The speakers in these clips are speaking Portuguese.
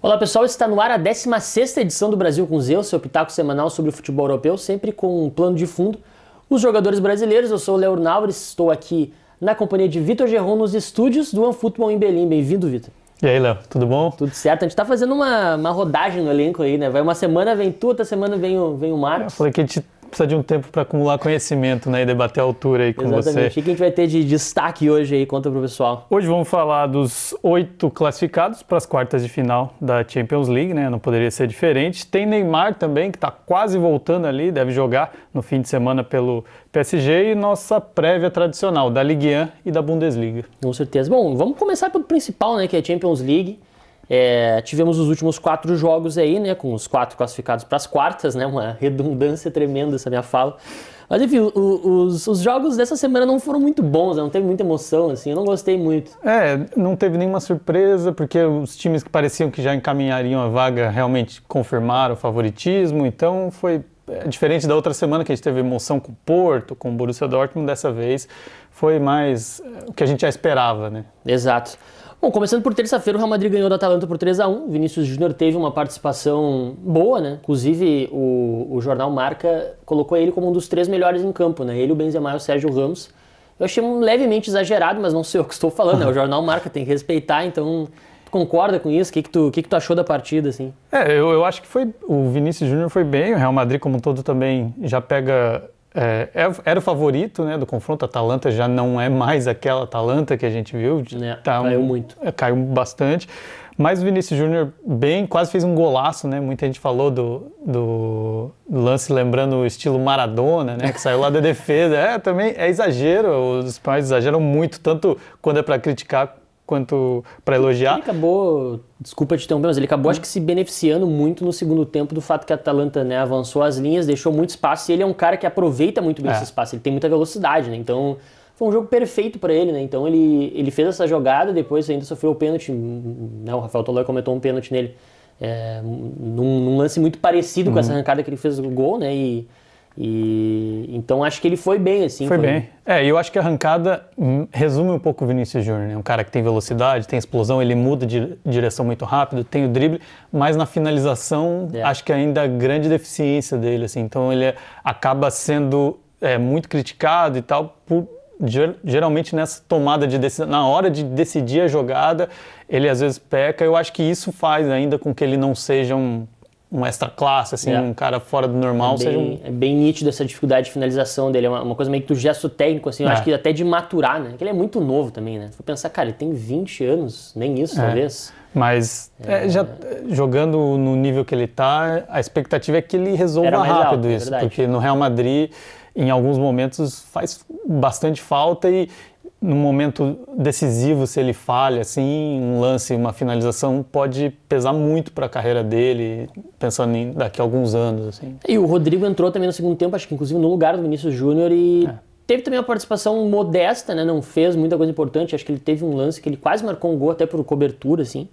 Olá pessoal, está no ar a 16ª edição do Brasil com Zeu, seu pitaco semanal sobre o futebol europeu, sempre com um plano de fundo, os jogadores brasileiros. Eu sou o Léo Naures, estou aqui na companhia de Vitor Gerron nos estúdios do OneFootball em Belém. Bem-vindo, Vitor. E aí, Léo, tudo bom? Tudo certo, a gente tá fazendo uma rodagem no elenco aí, né? Vai uma semana, vem tu, outra semana vem o Marcos. Eu falei que a gente precisa de um tempo para acumular conhecimento, né, e debater a altura aí com Exatamente. você. O que a gente vai ter de destaque hoje aí? Conta pro pessoal. Hoje vamos falar dos 8 classificados para as quartas de final da Champions League, né? Não poderia ser diferente. Tem Neymar também, que está quase voltando ali, deve jogar no fim de semana pelo PSG, e nossa prévia tradicional da Ligue 1 e da Bundesliga. Com certeza. Bom, vamos começar pelo principal, né, que é a Champions League. Tivemos os últimos 4 jogos aí, né, com os 4 classificados para as quartas, né, uma redundância tremenda essa minha fala. Mas enfim, os jogos dessa semana não foram muito bons, né? Não teve muita emoção, assim, eu não gostei muito. Não teve nenhuma surpresa, porque os times que pareciam que já encaminhariam a vaga realmente confirmaram o favoritismo, então foi diferente da outra semana que a gente teve emoção com o Porto, com o Borussia Dortmund. Dessa vez foi mais o que a gente já esperava, né? Exato. Bom, começando por terça-feira, o Real Madrid ganhou da Atalanta por 3-1. Vinícius Júnior teve uma participação boa, né? Inclusive, o jornal Marca colocou ele como um dos 3 melhores em campo, né? Ele, o Benzema e o Sérgio Ramos. Eu achei levemente exagerado, mas não sei o que estou falando, né? O jornal Marca tem que respeitar, então tu concorda com isso? O que tu achou da partida, assim? Eu acho que o Vinícius Júnior foi bem, o Real Madrid como um todo também já pega... Era o favorito, né, do confronto. A Atalanta já não é mais aquela Atalanta que a gente viu. Caiu muito. Caiu bastante. Mas o Vinícius Júnior bem, quase fez um golaço, né? Muita gente falou do lance lembrando o estilo Maradona, né? Que saiu lá da defesa. Também é exagero, os espanhóis exageram muito, tanto quando é para criticar quanto para elogiar. Ele acabou, desculpa te interromper, mas ele acabou acho que se beneficiando muito no segundo tempo do fato que a Atalanta, né, avançou as linhas, deixou muito espaço, e ele é um cara que aproveita muito bem esse espaço, ele tem muita velocidade, né? Então foi um jogo perfeito para ele, né? Então ele fez essa jogada, depois ainda sofreu o pênalti, né? O Rafael Tolói comentou um pênalti nele, num lance muito parecido com essa arrancada que ele fez o gol, né? Então acho que ele foi bem, assim. Foi bem. Eu acho que a arrancada resume um pouco o Vinícius Júnior, né? Um cara que tem velocidade, tem explosão, ele muda de direção muito rápido, tem o drible, mas na finalização acho que ainda a grande deficiência dele, assim. Então ele acaba sendo muito criticado e tal, geralmente nessa tomada de decisão, na hora de decidir a jogada, ele às vezes peca. Eu acho que isso faz ainda com que ele não seja um extra classe, assim, um cara fora do normal. É bem nítido essa dificuldade de finalização dele, é uma coisa meio que do gesto técnico, assim, eu acho que até de maturar, né? Que ele é muito novo também, né? Se for pensar, cara, ele tem 20 anos, nem isso, talvez. Mas já jogando no nível que ele tá, a expectativa é que ele resolva rápido isso, porque no Real Madrid, em alguns momentos, faz bastante falta, e no momento decisivo, se ele falha, assim, um lance, uma finalização, pode pesar muito para a carreira dele, pensando em daqui a alguns anos, assim. E o Rodrigo entrou também no segundo tempo, acho que inclusive no lugar do Vinícius Júnior, e teve também uma participação modesta, né? Não fez muita coisa importante, acho que ele teve um lance que ele quase marcou um gol até por cobertura, assim.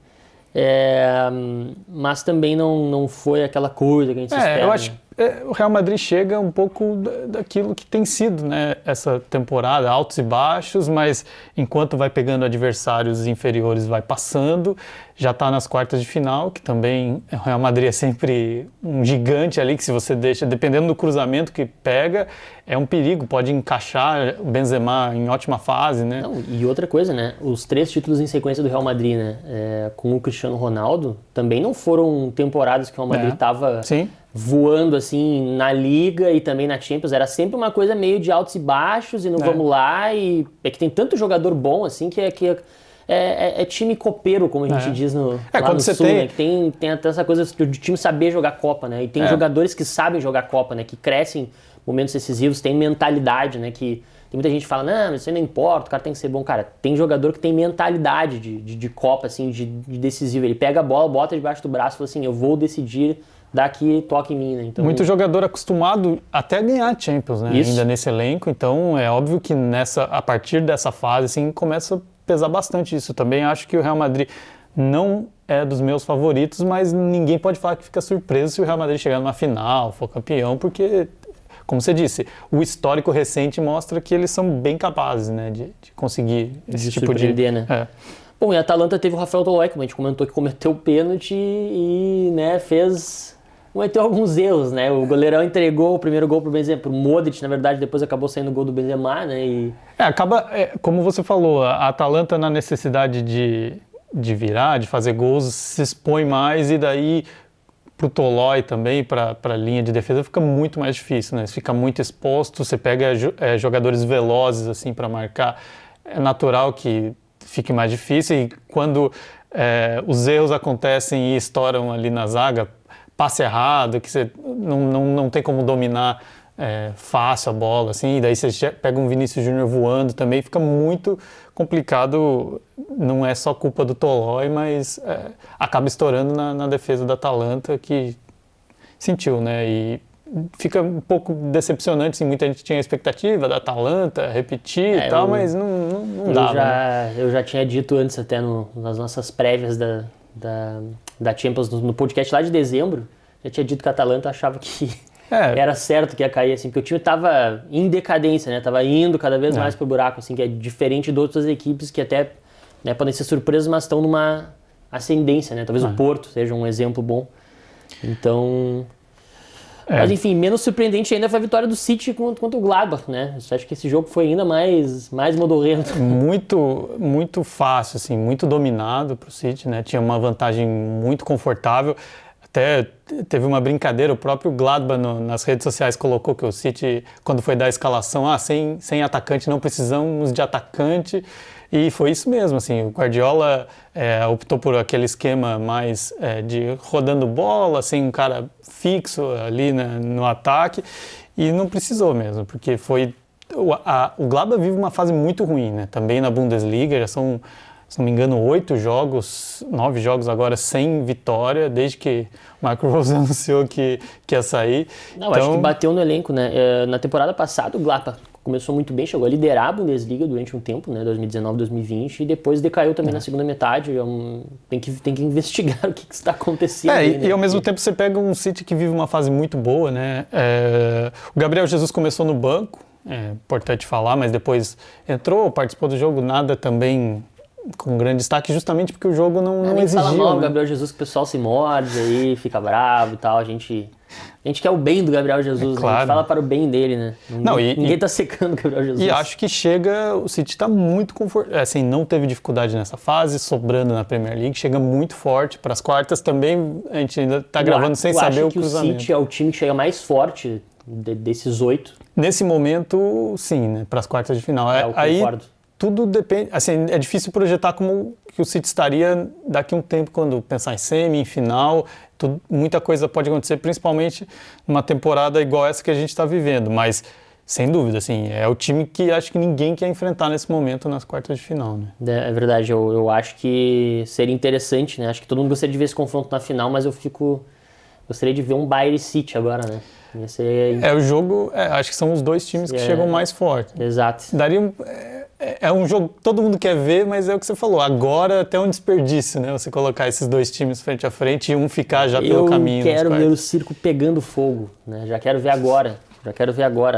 Mas também não foi aquela coisa que a gente espera. Eu acho que o Real Madrid chega um pouco daquilo que tem sido, né, essa temporada, altos e baixos, mas enquanto vai pegando adversários inferiores, vai passando, já está nas quartas de final, que também o Real Madrid é sempre um gigante ali, que se você deixa, dependendo do cruzamento que pega, é um perigo, pode encaixar o Benzema em ótima fase, né? Não, e outra coisa, né, os 3 títulos em sequência do Real Madrid, né, com o Cristiano Ronaldo, também não foram temporadas que o Real Madrid estava voando assim na Liga e também na Champions, era sempre uma coisa meio de altos e baixos, e não vamos lá, e é que tem tanto jogador bom assim que é time copeiro, como a gente diz lá quando no você Sul, né? Que tem até essa coisa de time saber jogar Copa, né? E tem jogadores que sabem jogar Copa, né? Que crescem em momentos decisivos, tem mentalidade, né? Que tem muita gente que fala, não, isso aí não importa, o cara tem que ser bom. Cara, tem jogador que tem mentalidade de Copa, assim, de decisivo. Ele pega a bola, bota debaixo do braço e fala assim, eu vou decidir, daqui toque em mim, né? Então, muito jogador acostumado até a ganhar Champions, né? Ainda nesse elenco, então é óbvio que a partir dessa fase, assim, começa a pesar bastante isso. Também acho que o Real Madrid não é dos meus favoritos, mas ninguém pode falar que fica surpreso se o Real Madrid chegar numa final, for campeão, porque, como você disse, o histórico recente mostra que eles são bem capazes, né, de conseguir esse tipo de... né? Bom, e a Atalanta teve o Rafael Tolói, como a gente comentou, que cometeu o pênalti e, né, cometeu alguns erros, né? O goleirão entregou o primeiro gol pro Benzema, pro Modric, na verdade, depois acabou saindo o gol do Benzema, né? Como você falou, a Atalanta na necessidade de virar, de fazer gols, se expõe mais e daí pro Tolói também, para a linha de defesa, fica muito mais difícil, né? Você fica muito exposto, você pega jogadores velozes assim para marcar, é natural que fique mais difícil e quando os erros acontecem e estouram ali na zaga, passe errado, que você não tem como dominar fácil a bola, assim, e daí você pega um Vinícius Júnior voando também, fica muito complicado, não é só culpa do Tolói, mas acaba estourando na defesa da Atalanta, que sentiu, né, e fica um pouco decepcionante, assim, muita gente tinha a expectativa da Atalanta repetir e tal, mas não dava. Eu já tinha dito antes, até nas nossas prévias da Champions, no podcast lá de dezembro, já tinha dito que a Atalanta achava que era certo que ia cair, assim, porque o time estava em decadência, né? Tava indo cada vez mais pro buraco, assim, que é diferente de outras equipes que até, né, podem ser surpresas, mas estão numa ascendência, né? Talvez o Porto seja um exemplo bom. Então... Mas enfim, menos surpreendente ainda foi a vitória do City contra o Gladbach, né? Eu acho que esse jogo foi ainda mais modorrento. Muito fácil, assim, muito dominado pro City, né? Tinha uma vantagem muito confortável. Até teve uma brincadeira, o próprio Gladbach nas redes sociais colocou que o City, quando foi dar a escalação, sem atacante, não precisamos de atacante. E foi isso mesmo, assim, o Guardiola optou por aquele esquema mais de rodando bola, sem um cara fixo ali, né, no ataque, e não precisou mesmo, porque o Gladbach vive uma fase muito ruim, né, também na Bundesliga, já são, se não me engano, 9 jogos agora sem vitória, desde que o Marco Rose anunciou que ia sair. Não, então... acho que bateu no elenco, né, na temporada passada o Gladbach começou muito bem, chegou a liderar a Bundesliga durante um tempo, né, 2019, 2020, e depois decaiu também na segunda metade. Tem que investigar o que está acontecendo. E ao mesmo tempo você pega um City que vive uma fase muito boa, né? O Gabriel Jesus começou no banco, importante falar, mas depois entrou, participou do jogo, nada também com grande destaque, justamente porque o jogo não exigiu. Fala mal do Gabriel Jesus, que o pessoal se morde aí, fica bravo e tal, a gente quer o bem do Gabriel Jesus, claro. Né? A gente fala para o bem dele, né? Ninguém tá secando o Gabriel Jesus. E acho que o City está muito confortável, assim, não teve dificuldade nessa fase, sobrando na Premier League, chega muito forte para as quartas também, a gente ainda está gravando sem saber o cruzamento. O City é o time que chega mais forte desses 8? Nesse momento, sim, né? Para as quartas de final. Eu concordo. Tudo depende, assim, é difícil projetar como que o City estaria daqui a um tempo, quando pensar em semi, em final, muita coisa pode acontecer, principalmente numa temporada igual essa que a gente está vivendo, mas sem dúvida, assim, é o time que acho que ninguém quer enfrentar nesse momento nas quartas de final, né? É verdade, eu acho que seria interessante, né? Acho que todo mundo gostaria de ver esse confronto na final, mas gostaria de ver um Bayern e City agora, né? O jogo, acho que são os dois times que chegam mais fortes. Exato. É um jogo que todo mundo quer ver, mas é o que você falou. Agora até um desperdício, né? Você colocar esses dois times frente a frente e um ficar já pelo caminho. Eu quero ver o circo pegando fogo, né? Já quero ver agora.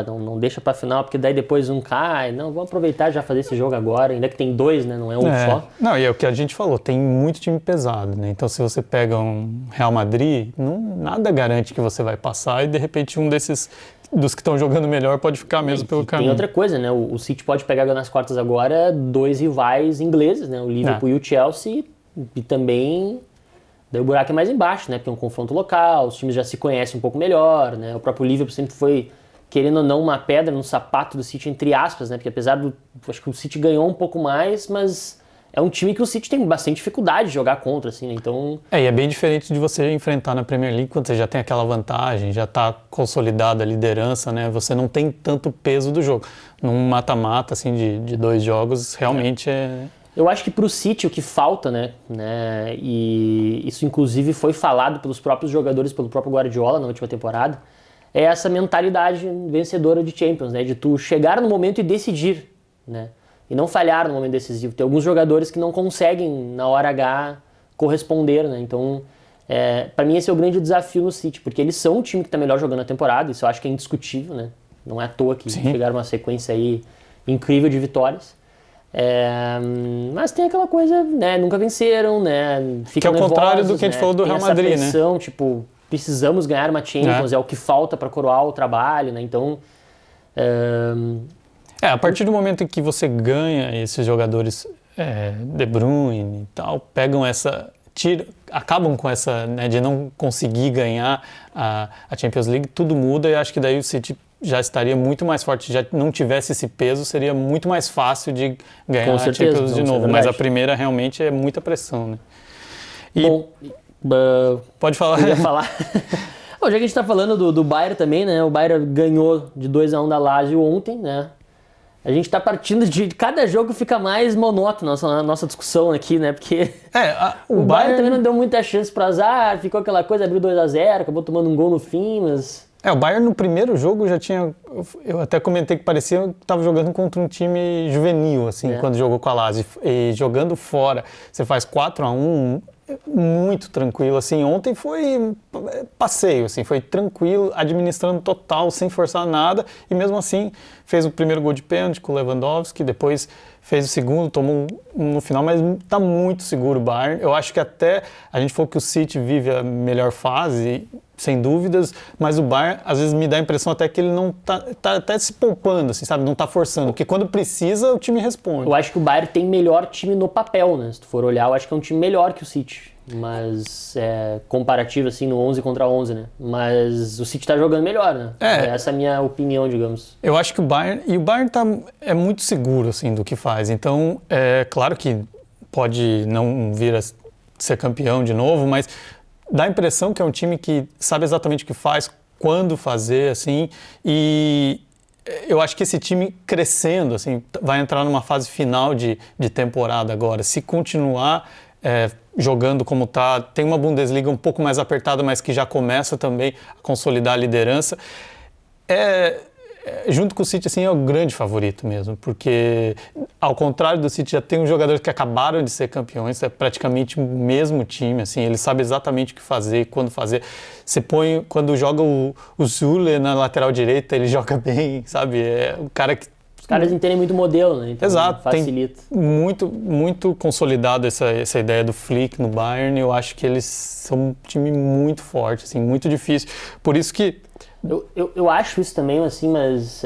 Não deixa pra final, porque daí depois um cai. Não, vamos aproveitar e já fazer esse jogo agora. Ainda que tem dois, né? Não é um só. Não, e é o que a gente falou. Tem muito time pesado, né? Então se você pega um Real Madrid, nada garante que você vai passar e de repente um dos que estão jogando melhor pode ficar mesmo pelo caminho. Tem outra coisa, né? O City pode pegar nas quartas agora 2 rivais ingleses, né? O Liverpool e o Chelsea, e também daí o buraco é mais embaixo, né? Porque é um confronto local, os times já se conhecem um pouco melhor, né? O próprio Liverpool sempre foi, querendo ou não, uma pedra no sapato do City, entre aspas, né? Porque apesar acho que o City ganhou um pouco mais, mas é um time que o City tem bastante dificuldade de jogar contra, assim, né? Então... e é bem diferente de você enfrentar na Premier League quando você já tem aquela vantagem, já está consolidada a liderança, né? Você não tem tanto peso do jogo. Num mata-mata, assim, de 2 jogos, realmente Eu acho que para o City o que falta, né? E isso inclusive foi falado pelos próprios jogadores, pelo próprio Guardiola na última temporada, é essa mentalidade vencedora de Champions, né? De tu chegar no momento e decidir, né? E não falhar no momento decisivo. Tem alguns jogadores que não conseguem, na hora H, corresponder, né? Então, para mim esse é o grande desafio no City, porque eles são o time que está melhor jogando a temporada, isso eu acho que é indiscutível, né? Não é à toa que chegaram uma sequência aí incrível de vitórias. Mas tem aquela coisa, né? Nunca venceram, né? Que é o contrário do que a gente falou do Real Madrid, essa pressão, né? Tipo, precisamos ganhar uma Champions, é o que falta para coroar o trabalho, né? Então... a partir do momento em que você ganha esses jogadores De Bruyne e tal, pegam essa... acabam com essa, né, de não conseguir ganhar a Champions League, tudo muda e acho que daí o City já estaria muito mais forte, já não tivesse esse peso, seria muito mais fácil de ganhar a Champions de novo, mas a primeira realmente é muita pressão, né? Bom, pode falar. Eu ia falar. Bom, já que a gente está falando do Bayern também, né? O Bayern ganhou de 2-1 da Lazio ontem, né? A gente está partindo de cada jogo fica mais monótono a nossa discussão aqui, né? Porque o Bayern também não deu muita chance para azar, ficou aquela coisa, abriu 2-0, acabou tomando um gol no fim, mas... O Bayern no primeiro jogo já tinha... Eu até comentei que parecia que estava jogando contra um time juvenil, assim, quando jogou com a Lazio. E jogando fora, você faz 4-1, muito tranquilo, assim. Ontem foi passeio, assim, foi tranquilo, administrando total, sem forçar nada. E mesmo assim, fez o primeiro gol de pênalti com o Lewandowski, depois fez o segundo, tomou no final, mas está muito seguro o Bayern. Eu acho que até a gente falou que o City vive a melhor fase, sem dúvidas, mas o Bayern, às vezes, me dá a impressão até que ele não tá até se poupando, assim, sabe? Não tá forçando, porque quando precisa, o time responde. Eu acho que o Bayern tem melhor time no papel, né? Se tu for olhar, eu acho que é um time melhor que o City. Mas, comparativo, assim, no 11 contra 11, né? Mas o City tá jogando melhor, né? Essa é a minha opinião, digamos. Eu acho que o Bayern é muito seguro, assim, do que faz. Então, claro que pode não vir a ser campeão de novo, mas dá a impressão que é um time que sabe exatamente o que faz, quando fazer, assim, e eu acho que esse time crescendo, assim, vai entrar numa fase final de temporada agora. Se continuar jogando como tá, tem uma Bundesliga um pouco mais apertada, mas que já começa também a consolidar a liderança. Junto com o City, assim, é o grande favorito mesmo, porque ao contrário do City, já tem uns jogadores que acabaram de ser campeões, é praticamente o mesmo time, assim, ele sabe exatamente o que fazer, quando fazer. Você põe, quando joga o Zule na lateral direita, ele joga bem, sabe? É o cara que... Os caras entendem muito o modelo, né? Então, exato, facilita. Tem muito consolidado essa ideia do Flick no Bayern. Eu acho que eles são um time muito forte, assim, muito difícil. Por isso que... Eu acho isso também, assim, mas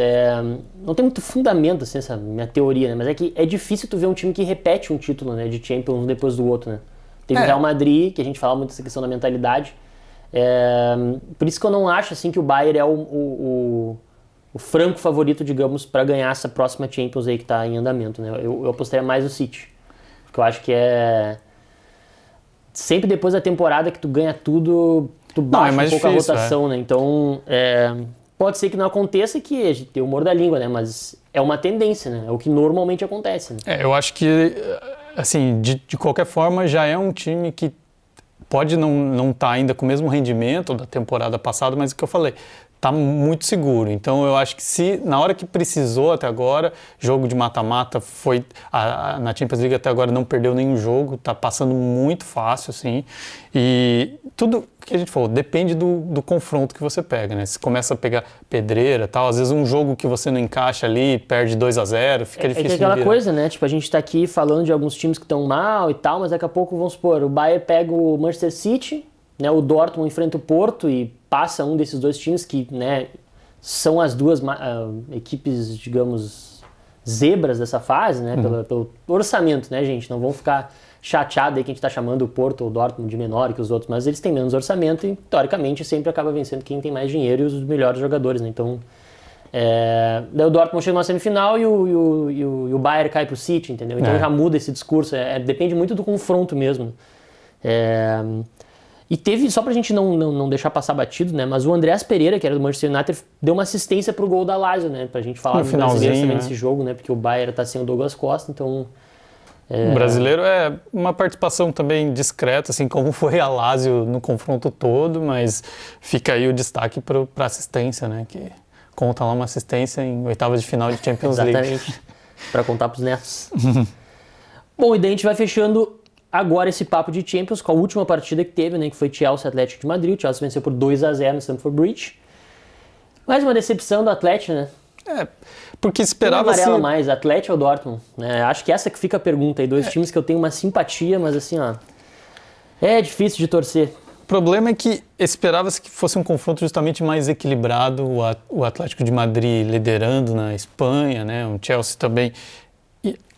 não tem muito fundamento, assim, essa minha teoria, né? Mas é que é difícil tu ver um time que repete um título, né, de Champions depois do outro, né? Teve o Real Madrid, que a gente fala muito dessa questão da mentalidade. Por isso que eu não acho, assim, que o Bayern é o franco favorito, digamos, para ganhar essa próxima Champions aí que tá em andamento, né? Eu apostaria mais no City, porque eu acho que sempre depois da temporada que tu ganha tudo, tu baixa um pouco difícil, a rotação, né? Então, pode ser que não aconteça, que a gente tem o humor da língua, né? Mas é uma tendência, né? É o que normalmente acontece, né? Eu acho que, assim, de qualquer forma, já é um time que pode não estar ainda com o mesmo rendimento da temporada passada, mas o que eu falei, tá muito seguro. Então eu acho que se na hora que precisou até agora, jogo de mata-mata foi na Champions League até agora não perdeu nenhum jogo, tá passando muito fácil, assim. E tudo que a gente falou depende do confronto que você pega, né? Se começa a pegar pedreira, tal, às vezes um jogo que você não encaixa ali, perde 2-0, fica difícil. É aquela coisa, né? Tipo, a gente tá aqui falando de alguns times que estão mal e tal, mas daqui a pouco, vamos supor, o Bayern pega o Manchester City, né, o Dortmund enfrenta o Porto e passa um desses dois times que, né, são as duas equipes, digamos, zebras dessa fase, né, pelo orçamento, né, gente? Não vão ficar chateados aí que a gente está chamando o Porto ou o Dortmund de menor que os outros, mas eles têm menos orçamento e, teoricamente, sempre acaba vencendo quem tem mais dinheiro e os melhores jogadores, né? Então, daí o Dortmund chega na semifinal e o Bayern cai pro City, entendeu? Então já muda esse discurso, depende muito do confronto mesmo. E teve, só pra gente não deixar passar batido, né? Mas o Andreas Pereira, que era do Manchester United, deu uma assistência pro gol da Lazio, né? Pra gente falar no finalzinho também desse jogo, né? Porque o Bayern tá sem o Douglas Costa, então... O brasileiro é uma participação também discreta, assim como foi a Lazio no confronto todo, mas fica aí o destaque pra assistência, né? Que conta lá uma assistência em oitavas de final de Champions League. Exatamente, pra contar pros netos. Bom, e daí a gente vai fechando agora esse papo de Champions com a última partida que teve, né, que foi Chelsea Atlético de Madrid. O Chelsea venceu por 2-0 no Stamford Bridge. Mais uma decepção do Atlético, né? Porque esperava-se... Quem amarela mais, Atlético ou Dortmund? Acho que essa que fica a pergunta aí. Dois times que eu tenho uma simpatia, mas assim, ó... É difícil de torcer. O problema é que esperava-se que fosse um confronto justamente mais equilibrado, o Atlético de Madrid liderando na Espanha, né? O Chelsea também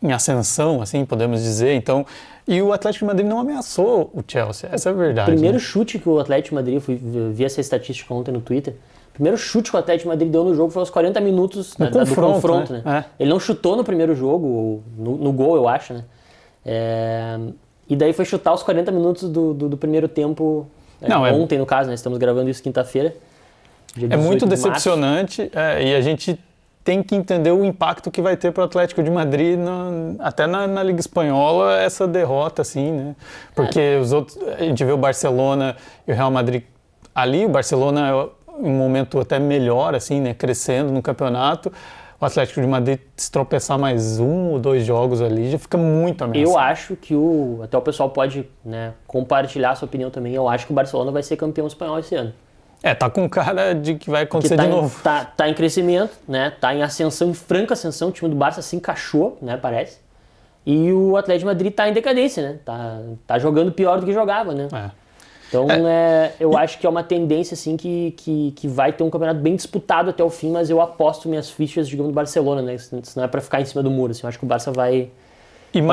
em ascensão, assim, podemos dizer. Então, e o Atlético de Madrid não ameaçou o Chelsea, essa é a verdade. O primeiro chute que o Atlético de Madrid, eu vi essa estatística ontem no Twitter, o primeiro chute que o Atlético de Madrid deu no jogo foi aos 40 minutos do confronto, né? Ele não chutou no primeiro jogo, no gol, eu acho, né? E daí foi chutar aos 40 minutos do primeiro tempo, ontem no caso, né? Estamos gravando isso quinta-feira. É muito decepcionante e a gente tem que entender o impacto que vai ter para o Atlético de Madrid, até na Liga Espanhola, essa derrota, assim, né? Porque os outros, a gente vê o Barcelona e o Real Madrid ali, o Barcelona é um momento até melhor, assim, né? Crescendo no campeonato. O Atlético de Madrid, se tropeçar mais 1 ou 2 jogos ali, já fica muito ameaçado. Eu acho que até o pessoal pode, né, compartilhar a sua opinião também, eu acho que o Barcelona vai ser campeão espanhol esse ano. Tá com cara de que vai acontecer de novo. Tá em crescimento, né? Tá em ascensão, em franca ascensão. O time do Barça se encaixou, né? Parece. E o Atlético de Madrid tá em decadência, né? Tá jogando pior do que jogava, né? Então, eu acho que é uma tendência, assim, que vai ter um campeonato bem disputado até o fim, mas eu aposto minhas fichas, digamos, no Barcelona, né? Isso não é pra ficar em cima do muro, assim. Eu acho que o Barça vai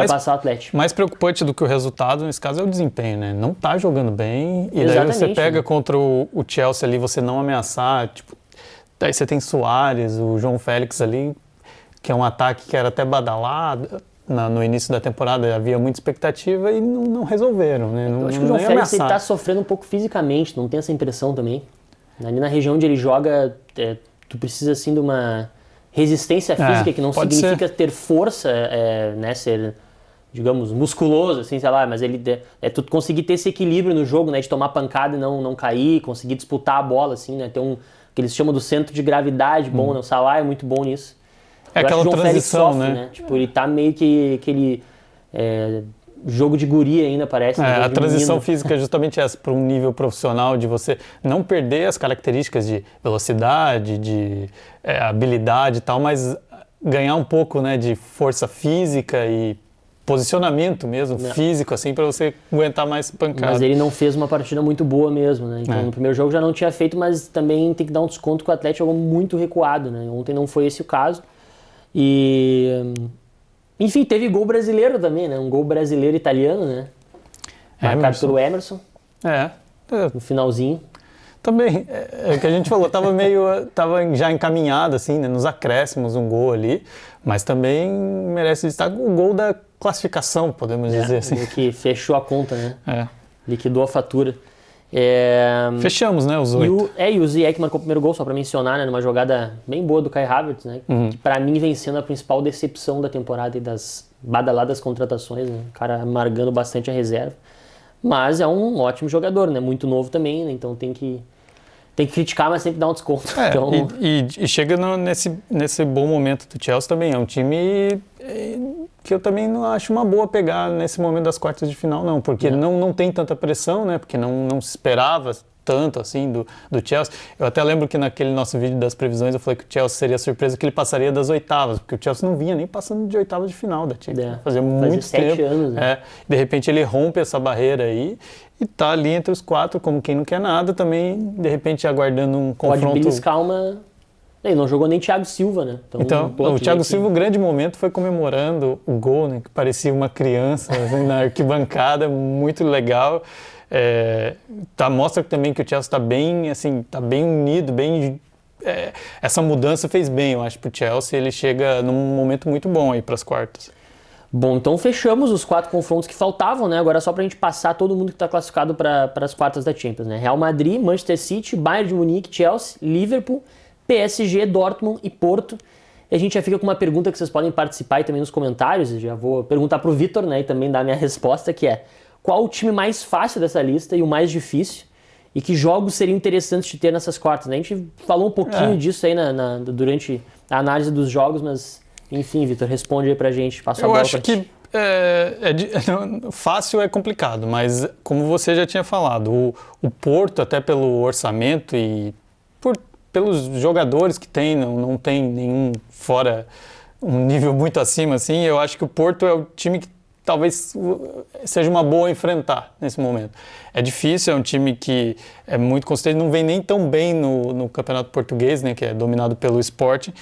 passar o Atlético. Mais preocupante do que o resultado, nesse caso, é o desempenho, né? Não tá jogando bem, e daí você pega contra o Chelsea ali, você não ameaçar, tipo, daí você tem Suárez, o João Félix ali, que é um ataque que era até badalado, no início da temporada havia muita expectativa e não resolveram, né? Eu acho que o João Félix tá sofrendo um pouco fisicamente, não tem essa impressão também. Ali na região onde ele joga, tu precisa, assim, de uma resistência física, que não significa ter força, né, ser, digamos, musculoso, assim, sei lá, mas tu conseguir ter esse equilíbrio no jogo, né, de tomar pancada e não cair, conseguir disputar a bola, assim, né, ter que eles chamam do centro de gravidade bom, né, o Salah é muito bom nisso. Aquela transição, sofre, né? Tipo, ele tá meio que aquele jogo de guria ainda, parece. A transição física é justamente essa, para um nível profissional, de você não perder as características de velocidade, de habilidade e tal, mas ganhar um pouco, né, de força física e posicionamento mesmo, físico, assim, para você aguentar mais pancada. Mas ele não fez uma partida muito boa mesmo, né? Então, no primeiro jogo já não tinha feito, mas também tem que dar um desconto que o Atlético jogou muito recuado, né? Ontem não foi esse o caso. E, enfim, teve gol brasileiro também, né? Um gol brasileiro italiano, né? Marcado pelo Emerson. No finalzinho. Também, é que a gente falou, tava já encaminhado, assim, né? Nos acréscimos, um gol ali, mas também merece destaque o gol da classificação, podemos dizer assim. Que fechou a conta, né? Liquidou a fatura. Fechamos, né, os 8. E o Ziyech marcou o primeiro gol, só pra mencionar, né, numa jogada bem boa do Kai Havertz, né, que pra mim vem sendo a principal decepção da temporada e das badaladas contratações, né, o cara amargando bastante a reserva, mas é um ótimo jogador, né, muito novo também, né, então tem que criticar, mas sempre dar um desconto. Então... E chega nesse bom momento do Chelsea também, é um time que eu também não acho uma boa pegar nesse momento das quartas de final, não, porque não tem tanta pressão, né, porque não se esperava tanto assim do Chelsea. Eu até lembro que naquele nosso vídeo das previsões eu falei que o Chelsea seria surpresa que ele passaria das oitavas, porque o Chelsea não vinha nem passando de oitavas de final da Champions. Fazia muito 7 anos. Né? De repente ele rompe essa barreira aí e tá ali entre os 4, como quem não quer nada, também de repente aguardando um confronto. Pode beliscar uma... Ele não jogou nem Thiago Silva, né? Então o Thiago Silva, o grande momento foi comemorando o gol, né? Que parecia uma criança assim, na arquibancada, muito legal. Mostra também que o Chelsea está bem, assim, tá bem unido, essa mudança fez bem, eu acho, pro Chelsea. Ele chega num momento muito bom aí para as quartas. Bom, então fechamos os 4 confrontos que faltavam, né? Agora é só pra gente passar todo mundo que está classificado para as quartas da Champions, né? Real Madrid, Manchester City, Bayern de Munique, Chelsea, Liverpool, PSG, Dortmund e Porto. E a gente já fica com uma pergunta que vocês podem participar aí também nos comentários. Eu já vou perguntar pro Vitor, né, e também dar a minha resposta, que é: qual o time mais fácil dessa lista e o mais difícil? E que jogos seriam interessantes de ter nessas quartas, né? A gente falou um pouquinho disso aí durante a análise dos jogos, mas enfim, Vitor, responde aí pra gente. Passa a bola pra ti. Fácil é complicado, mas como você já tinha falado, o Porto, até pelo orçamento e pelos jogadores que tem, não tem nenhum fora um nível muito acima, assim, eu acho que o Porto é o time que talvez seja uma boa enfrentar nesse momento. É difícil, é um time que é muito consistente, não vem nem tão bem no Campeonato Português, né, que é dominado pelo Sporting,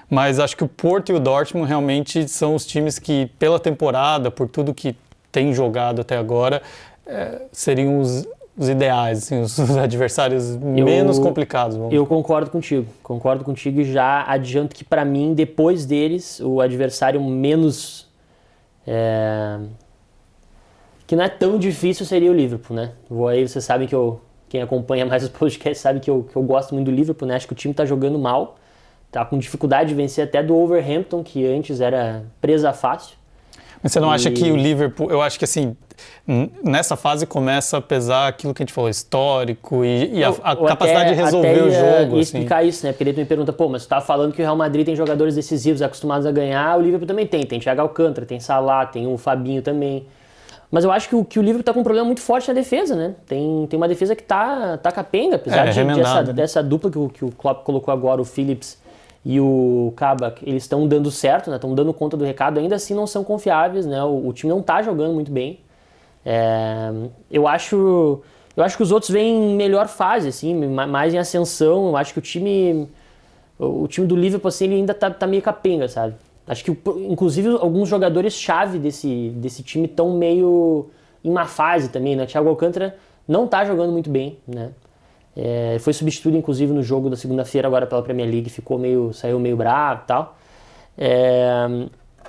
mas acho que o Porto e o Dortmund realmente são os times que, pela temporada, por tudo que tem jogado até agora, seriam os ideais, assim, os adversários menos complicados. Eu concordo contigo e já adianto que para mim, depois deles, o adversário menos... que não é tão difícil seria o Liverpool, né? Aí vocês sabem que quem acompanha mais os podcasts sabe que eu gosto muito do Liverpool, né? Acho que o time tá jogando mal, tá com dificuldade de vencer até do Wolverhampton, que antes era presa fácil. Mas você não acha que o Liverpool, eu acho que assim, nessa fase começa a pesar aquilo que a gente falou, histórico e a capacidade de resolver o jogo. Ia explicar isso, né? Porque daí tu me pergunta, mas tu tá falando que o Real Madrid tem jogadores decisivos, acostumados a ganhar, o Liverpool também tem Thiago Alcântara, tem Salah, tem o Fabinho também. Mas eu acho que o Liverpool tá com um problema muito forte na defesa, né? Tem uma defesa que tá capenga, apesar dessa dupla que o Klopp colocou agora, o Phillips e o Kabak, eles estão dando certo, né? Estão dando conta do recado, ainda assim não são confiáveis, né? O time não tá jogando muito bem. Eu acho que os outros vêm em melhor fase, assim, mais em ascensão. Eu acho que o time do Liverpool, assim, ele ainda tá meio capenga, sabe? Acho que, inclusive, alguns jogadores-chave desse time estão meio em má fase também, né? Thiago Alcântara não tá jogando muito bem, né? Foi substituído, inclusive, no jogo da segunda-feira agora pela Premier League, saiu meio bravo e tal.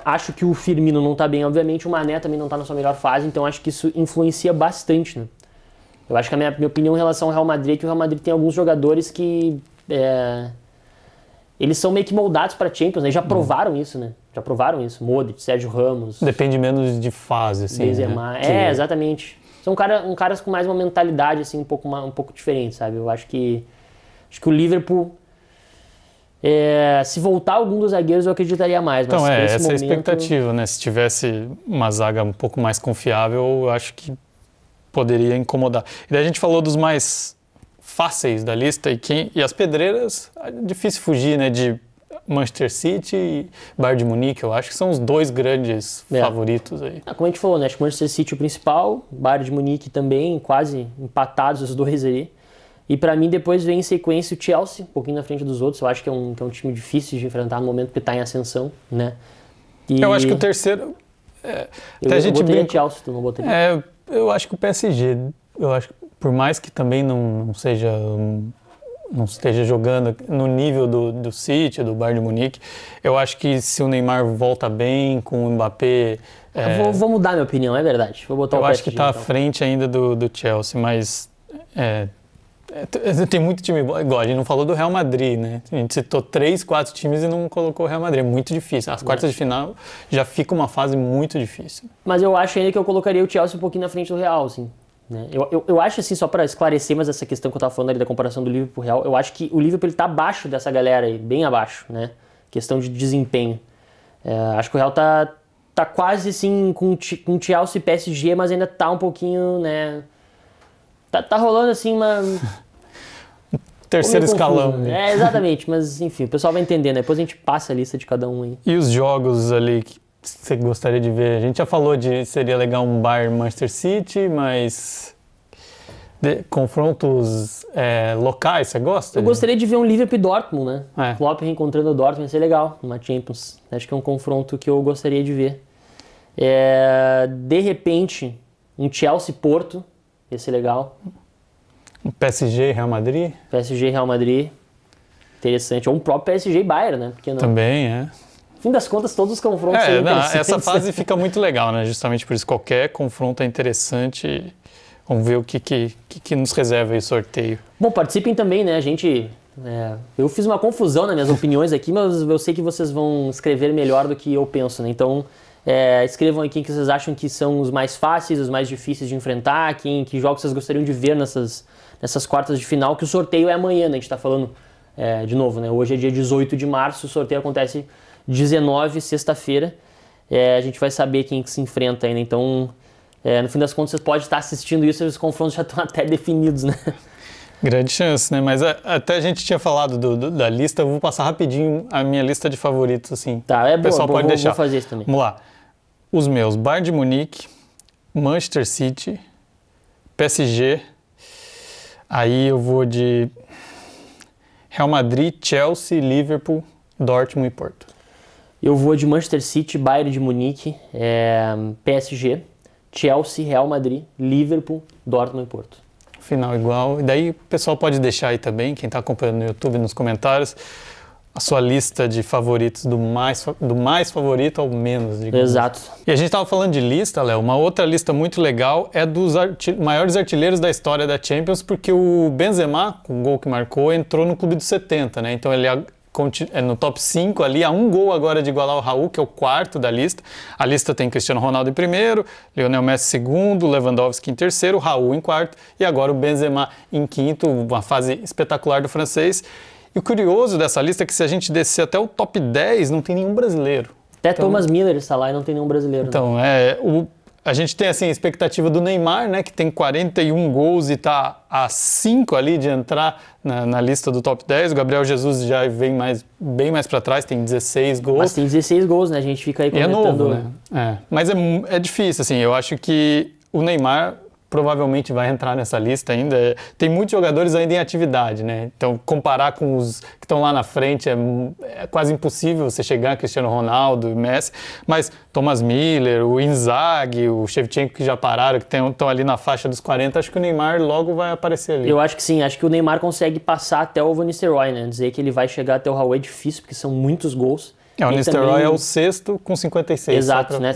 Acho que o Firmino não tá bem, obviamente, o Mané também não tá na sua melhor fase, então acho que isso influencia bastante, né? Eu acho que a minha opinião em relação ao Real Madrid é que o Real Madrid tem alguns jogadores que eles são meio que moldados para Champions, né? Já provaram isso, né? Modric, Sérgio Ramos. Depende menos de fase, assim. Benzema. Né? Exatamente. São caras com mais uma mentalidade assim, um pouco diferente, sabe? Eu acho que o Liverpool, se voltar algum dos zagueiros, eu acreditaria mais. Mas então, essa momento... é a expectativa, né? Se tivesse uma zaga um pouco mais confiável, eu acho que poderia incomodar. E daí a gente falou dos mais fáceis da lista e as pedreiras, é difícil fugir, né? De Manchester City e Bayern de Munique, eu acho que são os dois grandes favoritos aí. Como a gente falou, né? Acho que Manchester City é o principal, Bayern de Munique também, quase empatados os dois aí. E pra mim depois vem em sequência o Chelsea, um pouquinho na frente dos outros. Eu acho que é um time difícil de enfrentar no momento que tá em ascensão, né? Eu acho que o terceiro... eu botaria Chelsea, tu não botaria? Eu acho que o PSG, eu acho que por mais que também não esteja jogando no nível do City, do Bayern de Munique, eu acho que se o Neymar volta bem com o Mbappé... Vou mudar minha opinião, é verdade. Vou botar o PSG. Eu acho que está à frente ainda do Chelsea, mas tem muito time bom. Igual, a gente não falou do Real Madrid, né? A gente citou 3, 4 times e não colocou o Real Madrid. É muito difícil. As quartas de final já fica uma fase muito difícil. Mas eu acho ainda que eu colocaria o Chelsea um pouquinho na frente do Real, assim. Né? Eu acho assim, só para esclarecer mais essa questão que eu estava falando ali da comparação do Liverpool Real, eu acho que o Liverpool está abaixo dessa galera aí, bem abaixo, né? Questão de desempenho. Acho que o Real tá quase assim com Chelsea e PSG, mas ainda tá um pouquinho, né? Tá rolando assim uma... terceiro escalão. Né? Exatamente, mas enfim, o pessoal vai entender, né? Depois a gente passa a lista de cada um aí. E os jogos ali que você gostaria de ver? A gente já falou seria legal um Bayern Manchester City, mas confrontos locais, você gosta? Eu gostaria de ver um Liverpool e Dortmund, né? Klopp reencontrando o Dortmund ia ser legal, numa Champions. Acho que é um confronto que eu gostaria de ver. De repente, um Chelsea-Porto ia ser legal. Um PSG e Real Madrid? PSG e Real Madrid, interessante. Ou um próprio PSG e Bayern, né? Porque não? Também, No fim das contas, todos os confrontos são interessantes. Essa fase fica muito legal, né? Justamente por isso, qualquer confronto é interessante. Vamos ver o que nos reserva aí o sorteio. Bom, participem também, né? A gente... eu fiz uma confusão nas minhas opiniões aqui, mas eu sei que vocês vão escrever melhor do que eu penso, né? Então, escrevam aí quem que vocês acham que são os mais fáceis, os mais difíceis de enfrentar, que jogos vocês gostariam de ver nessas quartas de final, que o sorteio é amanhã, né? A gente tá falando de novo, né? Hoje é dia 18 de março, o sorteio acontece 19, sexta-feira. A gente vai saber quem que se enfrenta ainda. Então, no fim das contas, vocês podem estar assistindo isso e os confrontos já estão até definidos, né? Grande chance, né? Mas até a gente tinha falado da lista, eu vou passar rapidinho a minha lista de favoritos, assim. Tá, é boa, o pessoal pode deixar. Vou fazer isso também. Vamos lá. Os meus, Bayern de Munique, Manchester City, PSG, aí eu vou de Real Madrid, Chelsea, Liverpool, Dortmund e Porto. Eu vou de Manchester City, Bayern de Munique, PSG, Chelsea, Real Madrid, Liverpool, Dortmund e Porto. Final igual. E daí o pessoal pode deixar aí também, quem está acompanhando no YouTube, nos comentários, a sua lista de favoritos do mais favorito ao menos. Exato. E a gente estava falando de lista, Léo. Uma outra lista muito legal é dos maiores artilheiros da história da Champions, porque o Benzema, com o gol que marcou, entrou no clube dos 70, né? Então ele é no top 5 ali, a um gol agora de igualar o Raul, que é o quarto da lista. A lista tem Cristiano Ronaldo em primeiro, Lionel Messi em segundo, Lewandowski em terceiro, Raul em quarto e agora o Benzema em quinto, uma fase espetacular do francês. E o curioso dessa lista é que se a gente descer até o top 10, não tem nenhum brasileiro. Até então, Thomas Müller está lá e não tem nenhum brasileiro. Então, né? A gente tem assim, a expectativa do Neymar, né, que tem 41 gols e está a 5 ali de entrar na lista do top 10. O Gabriel Jesus já vem bem mais para trás, tem 16 gols. Mas tem 16 gols, né? A gente fica aí comentando. E é novo, né? Mas é difícil, assim. Eu acho que o Neymar provavelmente vai entrar nessa lista ainda. Tem muitos jogadores ainda em atividade, né? Então, comparar com os que estão lá na frente é quase impossível você chegar a Cristiano Ronaldo e Messi, mas Thomas Müller, o Inzaghi, o Shevchenko que já pararam, que estão ali na faixa dos 40, acho que o Neymar logo vai aparecer ali. Eu acho que sim, acho que o Neymar consegue passar até o Van Nistelrooy, né? Dizer que ele vai chegar até o Raul é difícil, porque são muitos gols. O Nistelrooy também é o sexto com 56. Exato, né?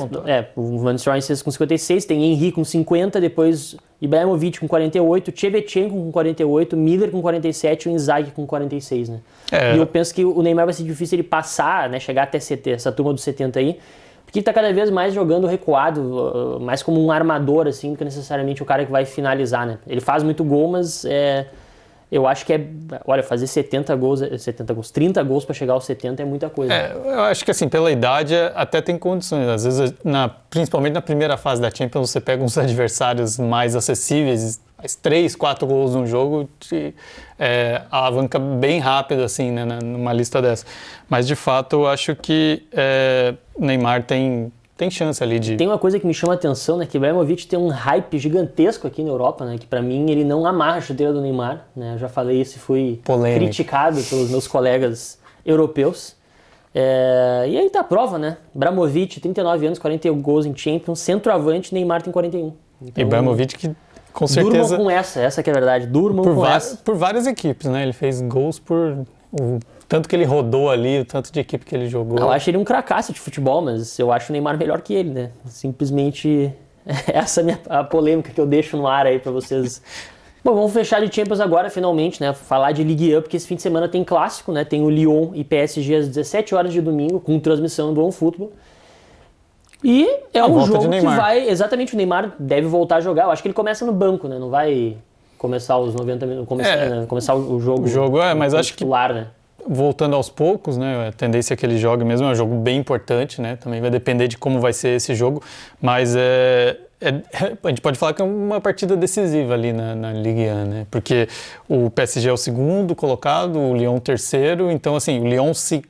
O Van Nistelrooy em sexto com 56, tem Henry com 50, depois Ibrahimovic com 48, Shevchenko com 48, Miller com 47 e o Inzaghi com 46, né? E eu penso que o Neymar vai ser difícil ele passar, né? Chegar até essa turma dos 70 aí, porque ele tá cada vez mais jogando recuado, mais como um armador, assim, do que necessariamente o cara que vai finalizar, né? Ele faz muito gol, mas eu acho que fazer 30 gols para chegar aos 70 é muita coisa. Eu acho que assim, pela idade até tem condições. Às vezes, principalmente na primeira fase da Champions, você pega uns adversários mais acessíveis, faz 3, 4 gols num jogo, te alavanca bem rápido assim, né, numa lista dessa. Mas de fato, eu acho que o Neymar tem chance ali de... Tem uma coisa que me chama a atenção, né? Que o Ibrahimovic tem um hype gigantesco aqui na Europa, né? Que pra mim ele não amarra a chuteira do Neymar, né? Eu já falei isso e fui criticado pelos meus colegas europeus. E aí tá a prova, né? Ibrahimovic, 39 anos, 41 gols em Champions, centroavante, Neymar tem 41. Então, Ibrahimovic que com certeza... Durmam com essa que é a verdade, essa. Por várias equipes, né? Ele fez gols por... tanto que ele rodou ali, o tanto de equipe que ele jogou. Eu acho ele um cracaço de futebol, mas eu acho o Neymar melhor que ele, né? Simplesmente essa é a polêmica que eu deixo no ar aí pra vocês. Bom, vamos fechar de Champions agora, finalmente, né? Falar de Ligue 1, porque esse fim de semana tem clássico, né? Tem o Lyon e PSG às 17 horas de domingo, com transmissão do OneFootball. E é um jogo que vai... Exatamente, o Neymar deve voltar a jogar. Eu acho que ele começa no banco, né? Não vai começar os 90 minutos, começar o jogo. O jogo mas acho titular, que... né? Voltando aos poucos, né? A tendência é que ele jogue mesmo, é um jogo bem importante, né? Também vai depender de como vai ser esse jogo, mas a gente pode falar que é uma partida decisiva ali na Ligue 1, né? Porque o PSG é o segundo colocado, o Lyon terceiro, então assim, o Lyon se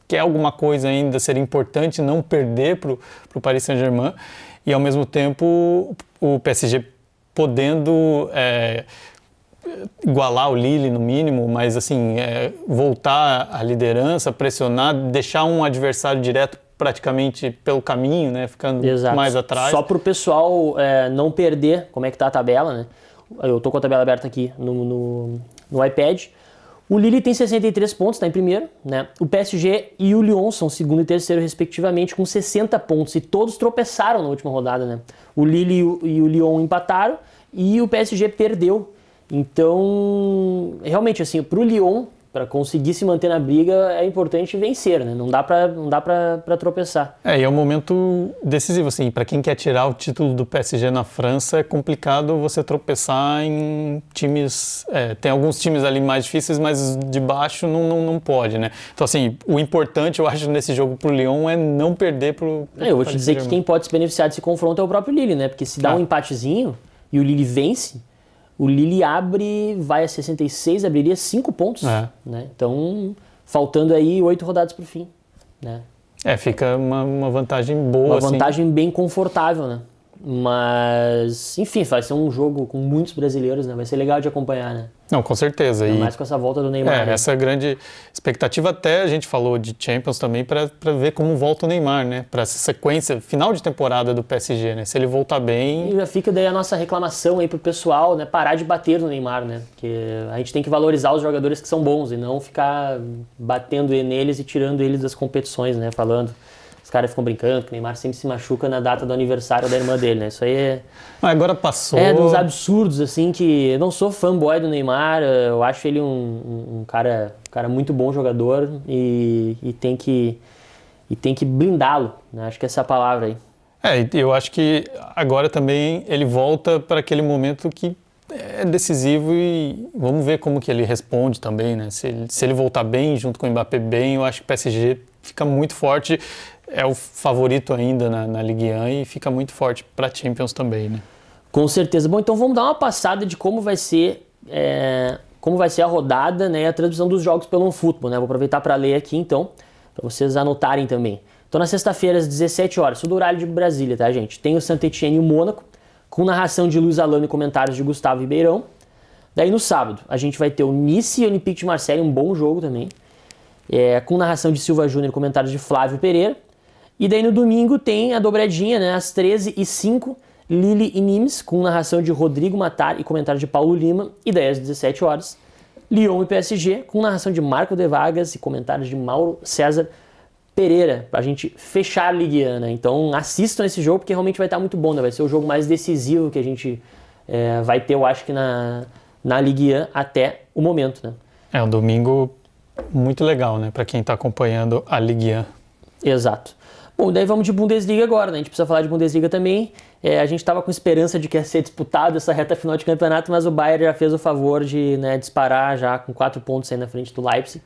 quer alguma coisa ainda, seria importante não perder para o Paris Saint-Germain e ao mesmo tempo o PSG podendo... igualar o Lille no mínimo, mas assim, voltar à liderança, pressionar, deixar um adversário direto praticamente pelo caminho, né, ficando mais atrás. Só para o pessoal não perder como é que tá a tabela, né? Eu tô com a tabela aberta aqui no iPad. O Lille tem 63 pontos, está em primeiro, né? O PSG e o Lyon são segundo e terceiro, respectivamente, com 60 pontos. E todos tropeçaram na última rodada, né? O Lille e o Lyon empataram e o PSG perdeu. Então, realmente, assim, para o Lyon, para conseguir se manter na briga, é importante vencer, né? Não dá para tropeçar. E é um momento decisivo, assim, para quem quer tirar o título do PSG na França, é complicado você tropeçar em times... tem alguns times ali mais difíceis, mas de baixo não pode, né? Então, assim, o importante, eu acho, nesse jogo pro Lyon é não perder pro eu vou te dizer que quem pode se beneficiar desse confronto é o próprio Lille, né? Porque se dá um empatezinho e o Lille vence... O Lille vai a 66, abriria 5 pontos, né? Então, faltando aí 8 rodadas para o fim, né? Fica uma vantagem boa. Uma vantagem bem confortável, né? Mas, enfim, vai ser um jogo com muitos brasileiros, né? Vai ser legal de acompanhar, né? Não, com certeza. Ainda mais com essa volta do Neymar. Essa é a grande expectativa. Até a gente falou de Champions também para ver como volta o Neymar, né? Para essa sequência, final de temporada do PSG, né? Se ele voltar bem... E já fica daí a nossa reclamação aí pro pessoal, né? Parar de bater no Neymar, né? Porque a gente tem que valorizar os jogadores que são bons e não ficar batendo neles e tirando eles das competições, né? Falando... Os caras ficam brincando que o Neymar sempre se machuca na data do aniversário da irmã dele, né? Isso aí é... Agora passou... É uns absurdos, assim, que eu não sou fanboy do Neymar, eu acho ele um cara muito bom jogador e tem que blindá-lo, né? Acho que essa é a palavra aí. Eu acho que agora também ele volta para aquele momento que é decisivo e vamos ver como que ele responde também, né? Se ele voltar bem, junto com o Mbappé bem, eu acho que o PSG fica muito forte. É o favorito ainda na Ligue 1 e fica muito forte para Champions também, né? Com certeza. Bom, então vamos dar uma passada de como vai ser a rodada, né, e a transmissão dos jogos pelo OneFootball, né? Vou aproveitar para ler aqui, então, para vocês anotarem também. Então, na sexta-feira, às 17 horas, tudo horário de Brasília, tá, gente? Tem o Saint-Étienne e o Mônaco, com narração de Luiz Alano e comentários de Gustavo Ribeirão. Daí, no sábado, a gente vai ter o Nice e Olympique de Marseille, um bom jogo também, com narração de Silva Júnior e comentários de Flávio Pereira. E daí no domingo tem a dobradinha, né, às 13h05, Lille e Nimes, com narração de Rodrigo Matar e comentário de Paulo Lima. E daí às 17 horas, Lyon e PSG, com narração de Marco de Vargas e comentários de Mauro César Pereira, pra gente fechar a Ligue 1, né? Então assistam esse jogo porque realmente vai estar muito bom, né? Vai ser o jogo mais decisivo que a gente vai ter, eu acho que na Ligue 1 até o momento, né? É um domingo muito legal, né, para quem está acompanhando a Ligue 1. Exato. Bom, daí vamos de Bundesliga agora, né? A gente precisa falar de Bundesliga também. A gente estava com esperança de que ia ser disputado essa reta final de campeonato, mas o Bayern já fez o favor de, né, disparar já com 4 pontos aí na frente do Leipzig.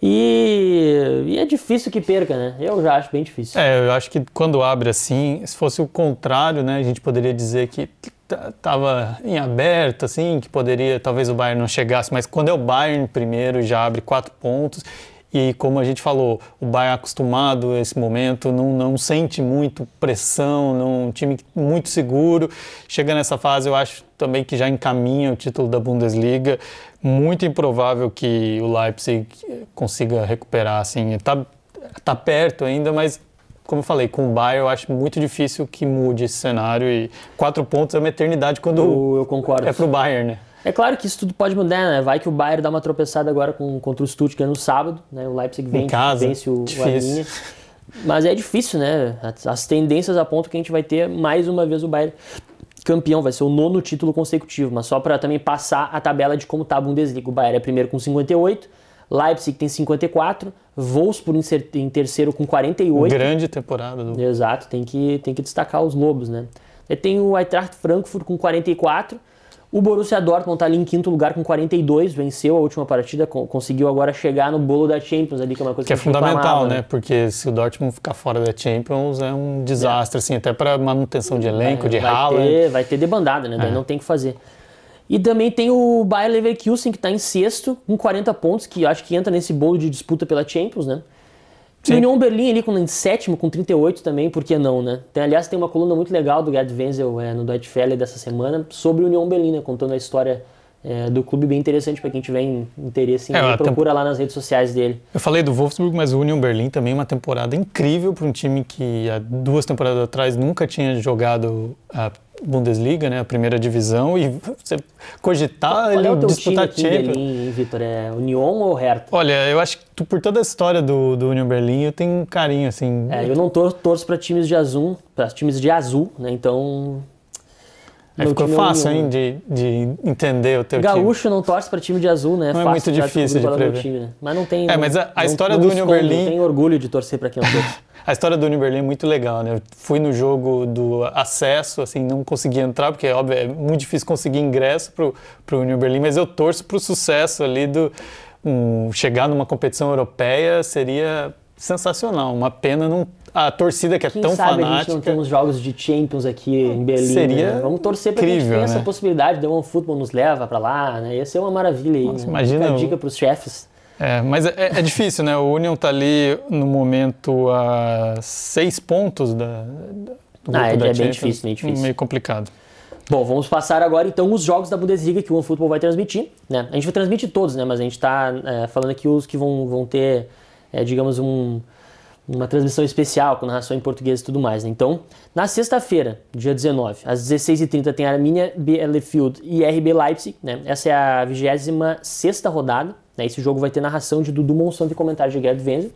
E é difícil que perca, né? Eu já acho bem difícil. Eu acho que quando abre assim, se fosse o contrário, né, a gente poderia dizer que estava em aberto, assim, que poderia, talvez o Bayern não chegasse, mas quando é o Bayern primeiro, já abre 4 pontos. E como a gente falou, o Bayern acostumado a esse momento, não sente muito pressão, um time muito seguro. Chega nessa fase, eu acho também que já encaminha o título da Bundesliga. Muito improvável que o Leipzig consiga recuperar, assim. Tá perto ainda, mas como eu falei, com o Bayern eu acho muito difícil que mude esse cenário. E 4 pontos é uma eternidade quando eu concordo. É pro Bayern, né? É claro que isso tudo pode mudar, né? Vai que o Bayern dá uma tropeçada agora contra o Stuttgart no sábado, né? O Leipzig vence o Arminia. Mas é difícil, né? As tendências apontam que a gente vai ter mais uma vez o Bayern campeão, vai ser o 9º título consecutivo, mas só para também passar a tabela de como tá a Bundesliga. O Bayern é primeiro com 58, Leipzig tem 54, Wolfsburg em terceiro com 48. Grande temporada. Exato, tem que destacar os lobos, né? Aí tem o Eintracht Frankfurt com 44, o Borussia Dortmund está ali em 5º lugar com 42, venceu a última partida, conseguiu agora chegar no bolo da Champions ali, que é uma coisa que é fundamental, né? Porque se o Dortmund ficar fora da Champions é um desastre, assim, até para manutenção de elenco, de Haaland. Vai ter debandada, né? Daí não tem o que fazer. E também tem o Bayer Leverkusen, que está em 6º com 40 pontos, que acho que entra nesse bolo de disputa pela Champions, né? Sim. O Union Berlin ali em 7º com 38 também, por que não, né? Aliás, tem uma coluna muito legal do Gerd Wenzel no Deutsche Welle dessa semana sobre o Union Berlin, né? Contando a história do clube, bem interessante para quem tiver interesse em procura lá nas redes sociais dele. Eu falei do Wolfsburg, mas o Union Berlin também é uma temporada incrível para um time que há 2 temporadas atrás nunca tinha jogado a Bundesliga, né, a primeira divisão, e você cogitar ele disputar Champions. Berlim, Vitor, é Union ou Hertha? Olha, eu acho que por toda a história do Union Berlin eu tenho um carinho, assim. Eu não torço para times de azul, né, então... Aí ficou fácil, hein, de entender o teu time. Gaúcho não torce para time de azul, né? Não é muito difícil de prever. Time, né? Mas não tem... mas a história do Union Berlin... Não tem orgulho de torcer para quem não torce. A história do Union Berlin é muito legal, né? Eu fui no jogo do acesso, assim, não consegui entrar, porque óbvio, é muito difícil conseguir ingresso pro Union Berlin, mas eu torço pro sucesso ali chegar numa competição europeia seria sensacional. Uma pena não... A torcida que é tão fanática... fanática... a gente não tem uns jogos de Champions aqui em Berlim, seria né? Vamos torcer para que a gente tenha essa possibilidade. The OneFootball nos leva para lá, né? Ia ser uma maravilha aí. Nossa, né? imagina... Fica a dica para os chefes. Mas é difícil, né? O Union tá ali no momento a 6 pontos do grupo da Champions. Bem difícil, meio complicado. Bom, vamos passar agora então os jogos da Bundesliga que o OneFootball vai transmitir, né? A gente vai transmitir todos, né? Mas a gente está falando aqui os que vão ter, digamos, uma transmissão especial com narração em português e tudo mais, né? Então, na sexta-feira, dia 19, às 16h30, tem Arminia Bielefeld e RB Leipzig, né? Essa é a 26ª rodada, né? Esse jogo vai ter narração de Dudu Monsanto e comentário de Gerd Wenzel.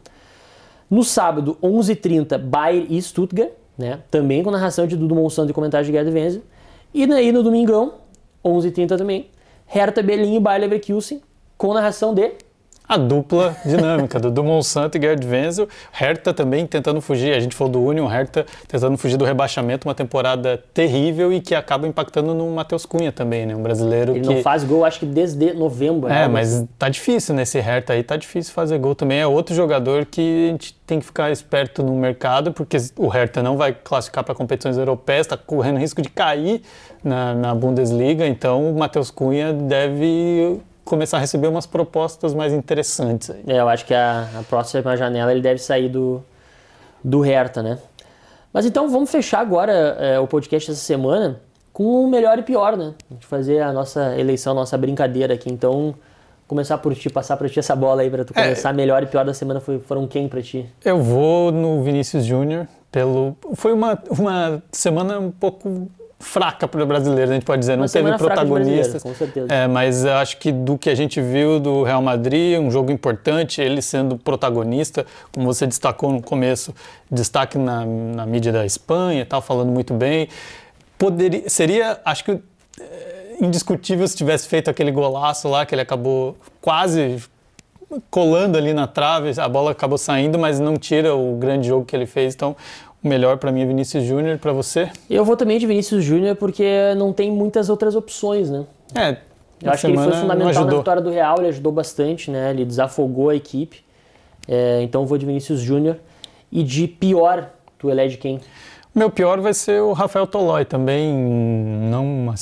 No sábado, 11h30, Bayer e Stuttgart, né? Também com narração de Dudu Monsanto e comentário de Gerd Wenzel. E aí no domingão, 11h30 também, Hertha Berlim e Bayer Leverkusen, com narração de... A dupla dinâmica, Dudu Monsanto e Gerd Wenzel. Hertha também tentando fugir, a gente falou do Union, Hertha tentando fugir do rebaixamento, uma temporada terrível e que acaba impactando no Matheus Cunha também, né? Um brasileiro Ele não faz gol, acho que desde novembro. Mas tá difícil nesse Hertha aí, tá difícil fazer gol também. É outro jogador que a gente tem que ficar esperto no mercado, porque o Hertha não vai classificar para competições europeias, tá correndo risco de cair na Bundesliga, então o Matheus Cunha deve... começar a receber umas propostas mais interessantes. Aí. Eu acho que a próxima janela ele deve sair do Hertha, né? Mas então vamos fechar agora o podcast dessa semana com o melhor e pior, né? A gente fazer a nossa eleição, a nossa brincadeira aqui. Então, começar por ti, passar para ti essa bola aí para tu começar. Melhor e pior da semana foram quem para ti? Eu vou no Vinícius Júnior. Foi uma semana um pouco... fraca para o brasileiro, a gente pode dizer, não teve protagonistas, com certeza. Mas eu acho que do que a gente viu do Real Madrid, um jogo importante, ele sendo protagonista, como você destacou no começo, destaque na mídia da Espanha, tal, falando muito bem, seria, acho que indiscutível se tivesse feito aquele golaço lá, que ele acabou quase colando ali na trave, a bola acabou saindo, mas não tira o grande jogo que ele fez, então o melhor para mim é Vinícius Júnior, para você? Eu vou também de Vinícius Júnior porque não tem muitas outras opções, né? Eu acho que ele foi fundamental na vitória do Real, ele ajudou bastante, né? Ele desafogou a equipe. Então eu vou de Vinícius Júnior. E de pior, tu elege quem? O meu pior vai ser o Rafael Tolói também, não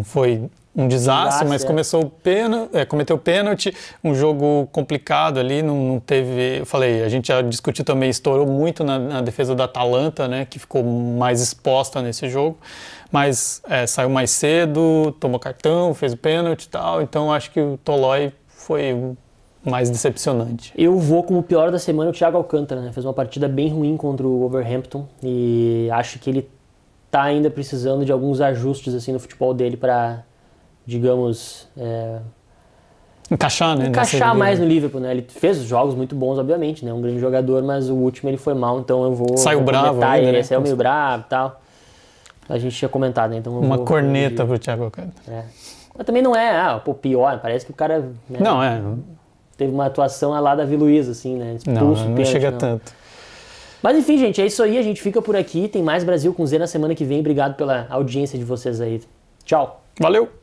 foi um desastre, mas cometeu pênalti, um jogo complicado ali, não teve... Eu falei, a gente já discutiu também, estourou muito na defesa da Atalanta, né, que ficou mais exposta nesse jogo, mas saiu mais cedo, tomou cartão, fez o pênalti e tal, então acho que o Tolói foi o mais decepcionante. Eu vou como o pior da semana o Thiago Alcântara, né, fez uma partida bem ruim contra o Wolverhampton e acho que ele tá ainda precisando de alguns ajustes assim no futebol dele para, digamos... Encaixar, né? Encaixar mais no Liverpool, né? Ele fez jogos muito bons, obviamente, né? Um grande jogador, mas o último ele foi mal, então eu vou... Saiu bravo ainda, né? Saiu meio bravo e tal. A gente tinha comentado, né? Então uma corneta pro Thiago Alcântara. Mas também não é, pior, parece que o cara... Né, teve uma atuação lá da Davi Luiz, assim, né? Expulso, não chega tanto. Mas enfim, gente, é isso aí. A gente fica por aqui. Tem mais Brasil com Z na semana que vem. Obrigado pela audiência de vocês aí. Tchau. Valeu!